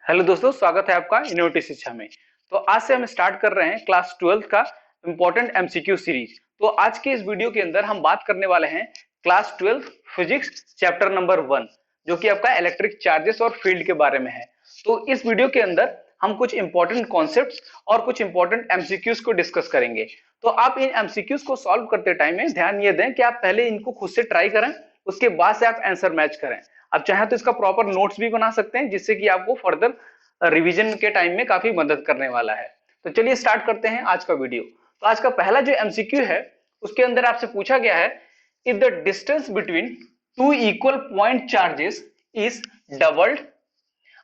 Hello दोस्तों, स्वागत है आपका इनोवेटिव शिक्षा में। तो आज से हम स्टार्ट कर रहे हैं क्लास 12 का इम्पोर्टेंट एमसीक्यू सीरीज। तो आज के इस वीडियो के अंदर हम बात करने वाले हैं क्लास 12 फिजिक्स चैप्टर नंबर 1, जो कि आपका इलेक्ट्रिक चार्जेस और फील्ड के बारे में है। तो इस वीडियो के अंदर हम कुछ इंपॉर्टेंट कॉन्सेप्ट्स और कुछ इंपॉर्टेंट एमसीक्यूज को डिस्कस करेंगे। तो आप इन एमसीक्यूज को सॉल्व करते टाइम में ध्यान ये दें कि आप पहले इनको खुद से ट्राई करें, उसके बाद से आप आंसर मैच करें। आप चाहें तो इसका प्रॉपर नोट्स भी बना सकते हैं, जिससे कि आपको फर्दर रिवीजन के टाइम में काफी मदद करने वाला है। तो चलिए स्टार्ट करते हैं आज का वीडियो। तो आज का पहला जो एमसीक्यू है उसके अंदर आपसे पूछा गया है, if the distance between two equal point charges is doubled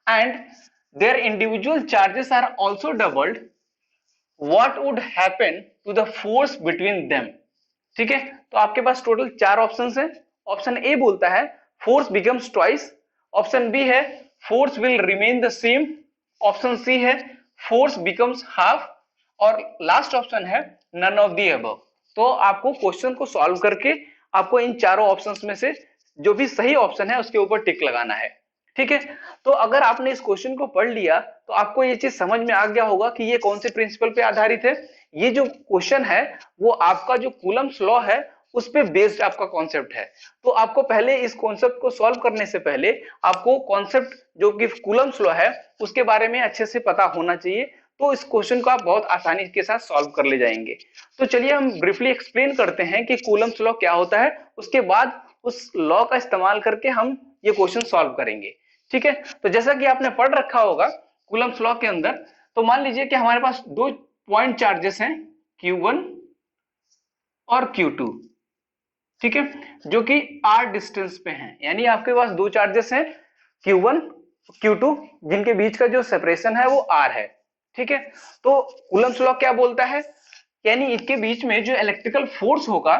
and their individual charges are also doubled, what would happen to the force between them. ठीक है, तो आपके पास टोटल 4 ऑप्शंस हैं। ऑप्शन ए बोलता है force becomes twice, option B है force will remain the same, option C है फोर्स बिकम्स हाफ, और लास्ट ऑप्शन है नन ऑफ दी अबव। तो आपको क्वेश्चन को सॉल्व करके आपको इन चारों ऑप्शंस में से जो भी सही ऑप्शन है उसके ऊपर टिक लगाना है। ठीक है, तो अगर आपने इस क्वेश्चन को पढ़ लिया तो आपको ये चीज समझ में आ गया होगा कि ये कौन से प्रिंसिपल पे आधारित है। ये जो क्वेश्चन है वो आपका जो कूलम्स लॉ है उस पे बेस्ड आपका कॉन्सेप्ट है। तो आपको पहले इस कॉन्सेप्ट को सॉल्व करने से पहले आपको कॉन्सेप्ट जो कि कूलम्स लॉ है उसके बारे में अच्छे से पता होना चाहिए। तो इस क्वेश्चन को आप बहुत आसानी के साथ सॉल्व कर ले जाएंगे। तो चलिए हम ब्रीफली एक्सप्लेन करते हैं कि कूलम्स लॉ क्या होता है, उसके बाद उस लॉ का इस्तेमाल करके हम ये क्वेश्चन सॉल्व करेंगे। ठीक है, तो जैसा कि आपने पढ़ रखा होगा कूलम्स लॉ के अंदर, तो मान लीजिए कि हमारे पास दो पॉइंट चार्जेस हैं Q1 और Q2। ठीक है, जो कि r डिस्टेंस पे हैं, यानी आपके पास दो चार्जेस हैं Q1 Q2 जिनके बीच का जो सेपरेशन है वो r है। ठीक है, तो कूलम्स लॉ क्या बोलता है, यानी इनके बीच में जो इलेक्ट्रिकल फोर्स होगा,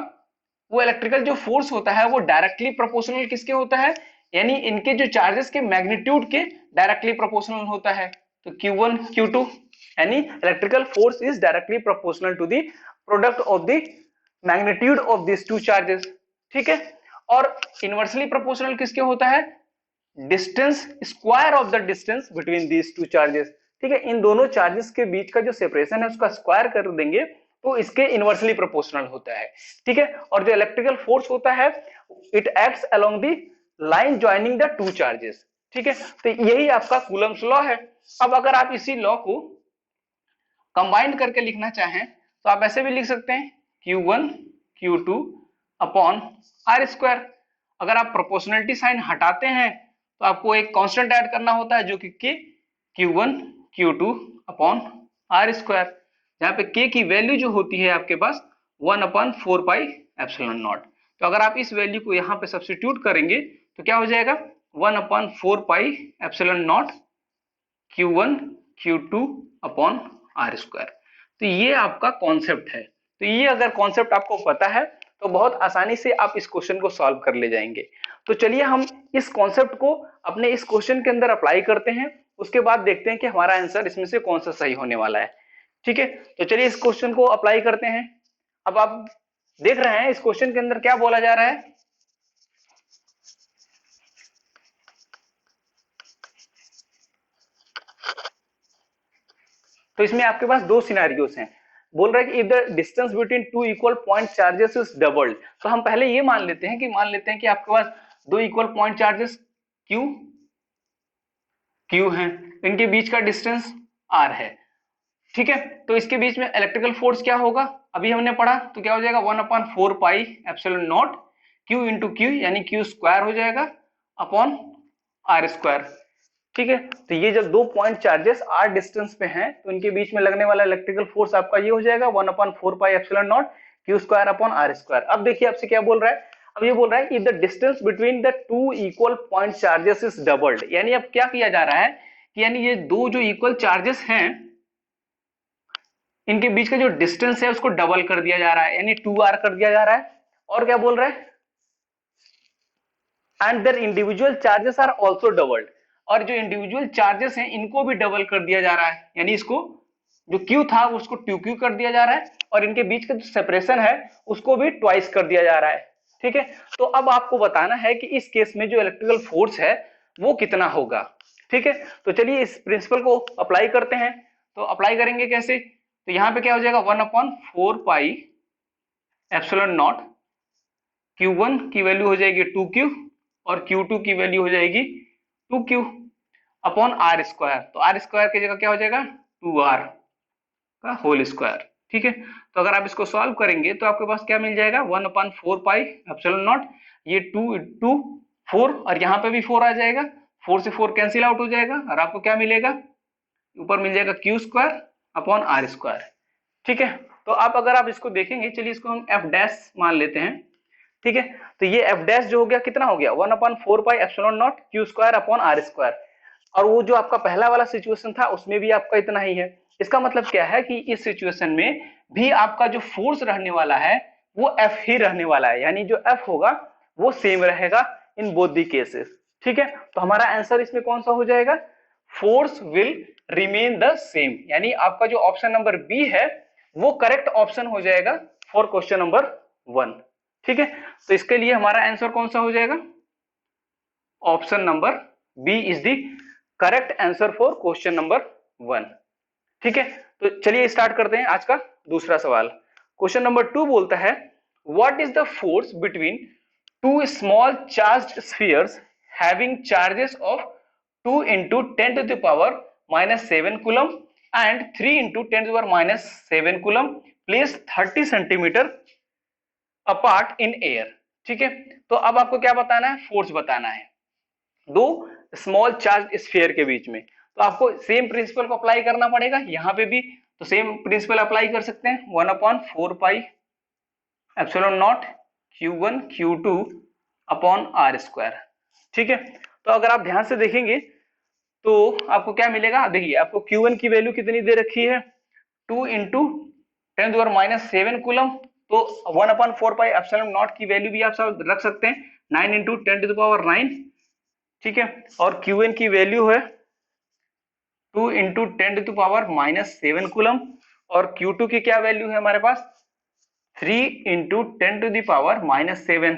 वो इलेक्ट्रिकल जो फोर्स होता है वो डायरेक्टली प्रोपोर्शनल किसके होता है, यानी इनके जो चार्जेस के मैग्नीट्यूड के डायरेक्टली प्रोपोर्शनल होता है। तो Q1 Q2 यानी electrical force is directly proportional to the product of the magnitude of this two charges. ठीक है, और इनवर्सली प्रोपोर्शनल किसके होता है, distance square of the distance between these two charges. ठीक है, इन दोनों चार्जेस के बीच का जो सेपरेशन है उसका स्क्वायर कर देंगे तो इसके इनवर्सली प्रोपोर्शनल होता है। ठीक है, और जो इलेक्ट्रिकल फोर्स होता है it acts along the line joining the two charges. ठीक है, तो यही आपका कूलम्स लॉ है। अब अगर आप इसी लॉ को कंबाइन करके लिखना चाहें तो आप ऐसे भी लिख सकते हैं Q1 Q2 upon r square. अगर आप प्रोपोर्शनलिटी साइन हटाते हैं तो आपको एक कांस्टेंट ऐड करना होता है जो कि K Q1 Q2 upon r square, जहां पे K की वैल्यू जो होती है आपके पास 1/4 पाई एप्सिलॉन नॉट। तो अगर आप इस वैल्यू को यहाँ पे सब्स्टिट्यूट करेंगे तो क्या हो जाएगा 1/4 pi epsilon naught Q1 Q2 upon r square. तो ये आपका कॉन्सेप्ट है। तो ये अगर कॉन्सेप्ट आपको पता है तो बहुत आसानी से आप इस क्वेश्चन को सॉल्व कर ले जाएंगे। तो चलिए हम इस कॉन्सेप्ट को अपने इस क्वेश्चन के अंदर अप्लाई करते हैं, उसके बाद देखते हैं कि हमारा आंसर इसमें से कौन सा सही होने वाला है। ठीक है, तो चलिए इस क्वेश्चन को अप्लाई करते हैं। अब आप देख रहे हैं इस क्वेश्चन के अंदर क्या बोला जा रहा है, तो इसमें आपके पास दो सिनेरियोस हैं। बोल रहा है कि if the distance between two equal point charges is doubled. तो हम पहले ये मान लेते हैं कि आपके पास दो इक्वल पॉइंट चार्जेस Q हैं, इनके बीच का डिस्टेंस R है। ठीक है, तो इसके बीच में इलेक्ट्रिकल फोर्स क्या होगा, अभी हमने पढ़ा, तो क्या हो जाएगा 1/4 pi epsilon naught Q into Q यानी Q स्क्वायर हो जाएगा अपॉन R स्क्वायर। ठीक है, तो ये जब दो पॉइंट चार्जेस r डिस्टेंस पे हैं तो इनके बीच में लगने वाला इलेक्ट्रिकल फोर्स आपका ये हो जाएगा 1/4 pi epsilon naught Q square upon R square. अब देखिए आपसे क्या बोल रहा है, अब ये बोल रहा है कि the distance between the two equal point charges is doubled. यानी अब क्या किया जा रहा है कि यानी ये दो जो इक्वल चार्जेस हैं इनके बीच का जो डिस्टेंस है उसको डबल कर दिया जा रहा है, यानी 2r कर दिया जा रहा है। और क्या बोल रहा है, and their individual charges are also doubled, और जो इंडिविजुअल चार्जेस हैं इनको भी डबल कर दिया जा रहा है, यानी इसको जो Q था उसको 2Q कर दिया जा रहा है, और इनके बीच का जो सेपरेशन है उसको भी ट्वाइस कर दिया जा रहा है। ठीक है, तो अब आपको बताना है कि इस केस में जो इलेक्ट्रिकल फोर्स है वो कितना होगा। ठीक है, तो चलिए इस प्रिंसिपल को अप्लाई करते हैं। तो अप्लाई करेंगे कैसे, तो यहाँ पे क्या हो जाएगा 1/4 पाई एप्सिलॉन नॉट, Q1 की वैल्यू हो जाएगी 2Q और Q2 की वैल्यू हो जाएगी 2Q अपॉन आर स्क्वायर। तो आर स्क्वायर की जगह क्या हो जाएगा 2R का होल स्क्वायर। ठीक है, तो अगर आप इसको सॉल्व करेंगे तो आपके पास क्या मिल जाएगा 1/4 पाई एप्सिलॉन नॉट, ये 2 4 और यहाँ पे भी 4 आ जाएगा, 4 से 4 कैंसिल आउट हो जाएगा और आपको क्या मिलेगा, ऊपर मिल जाएगा Q square upon r square. ठीक है, तो अगर आप इसको देखेंगे, चलिए इसको हम एफ डैश मान लेते हैं। ठीक है, तो ये एफ डैश जो हो गया कितना हो गया 1/4 pi epsilon naught Q square upon r square, और वो जो आपका पहला वाला सिचुएशन था उसमें भी आपका इतना ही है। इसका मतलब क्या है कि इस सिचुएशन में भी आपका जो फोर्स रहने वाला है वो F ही रहने वाला है, यानी जो F होगा वो सेम रहेगा इन बोथ दी केसेस। ठीक है, तो हमारा आंसर इसमें कौन सा हो जाएगा, force will remain the same, यानी आपका जो ऑप्शन नंबर बी है वो करेक्ट ऑप्शन हो जाएगा फॉर क्वेश्चन नंबर 1। ठीक है, तो इसके लिए हमारा आंसर कौन सा हो जाएगा, option number B is the correct answer for question number 1। ठीक है, तो चलिए स्टार्ट करते हैं आज का दूसरा सवाल। क्वेश्चन नंबर 2 बोलता है what is the force between two small charged spheres having charges of 2 into 10 to the power -7 coulomb and 3 into 10 to the power -7 coulomb placed 30 centimetre apart in air. ठीक है, तो अब आपको क्या बताना है, फोर्स बताना है दो स्मॉल चार्ज स्फीयर के बीच में। तो आपको सेम प्रिंसिपल को अप्लाई करना पड़ेगा यहाँ पे भी, तो सेम प्रिंसिपल अप्लाई कर सकते हैं 1/4 pi epsilon naught Q1 Q2 upon r square. ठीक है, तो अगर आप ध्यान से देखेंगे तो आपको क्या मिलेगा, देखिए आपको Q1 की वैल्यू कितनी दे रखी है 2 into 10 to the power -7 coulomb, तो 1/4 पाई एप्सिलॉन नॉट की वैल्यू भी आप सब रख सकते हैं 9 into 10 to the power 9। ठीक है, और Qn की वैल्यू है 2 into 10 to the power -7 coulomb, और Q2 की क्या वैल्यू है हमारे पास 3 into 10 to the power -7।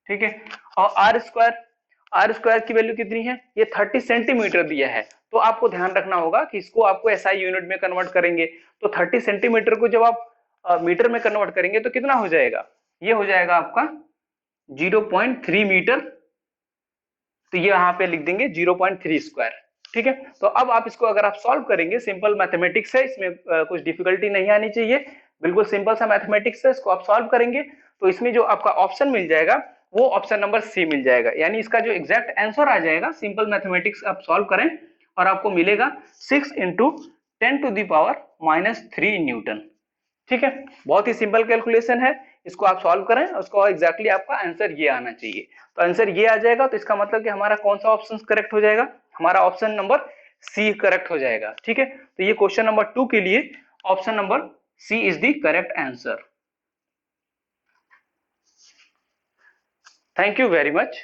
ठीक है, और आर स्क्वायर की वैल्यू कितनी है, ये 30 सेंटीमीटर दिया है। तो आपको ध्यान रखना होगा कि इसको आपको एसआई यूनिट में कन्वर्ट करेंगे, तो 30 सेंटीमीटर को जब आप मीटर में कन्वर्ट करेंगे तो कितना हो जाएगा, ये हो जाएगा आपका 0.3 मीटर, तो ये यहाँ पे लिख देंगे 0.3 स्क्वायर। ठीक है, तो अब आप इसको अगर आप सॉल्व करेंगे, सिंपल मैथमेटिक्स है, इसमें कुछ डिफिकल्टी नहीं आनी चाहिए, बिल्कुल सिंपल सा मैथमेटिक्स है, इसको आप सॉल्व करेंगे तो इसमें जो आपका ऑप्शन मिल जाएगा वो ऑप्शन नंबर सी मिल जाएगा, यानी इसका जो एग्जैक्ट आंसर आ जाएगा, सिंपल मैथमेटिक्स आप सॉल्व करें और आपको मिलेगा 6 into 10 to the power -3 Newton. ठीक है, बहुत ही सिंपल कैलकुलेशन है, इसको आप सॉल्व करें, उसको एग्जैक्टली आपका आंसर ये आना चाहिए। तो आंसर ये आ जाएगा, तो इसका मतलब कि हमारा कौन सा ऑप्शन करेक्ट हो जाएगा, हमारा ऑप्शन नंबर सी करेक्ट हो जाएगा। ठीक है, तो ये क्वेश्चन नंबर 2 के लिए option number C is the correct answer. Thank you very much.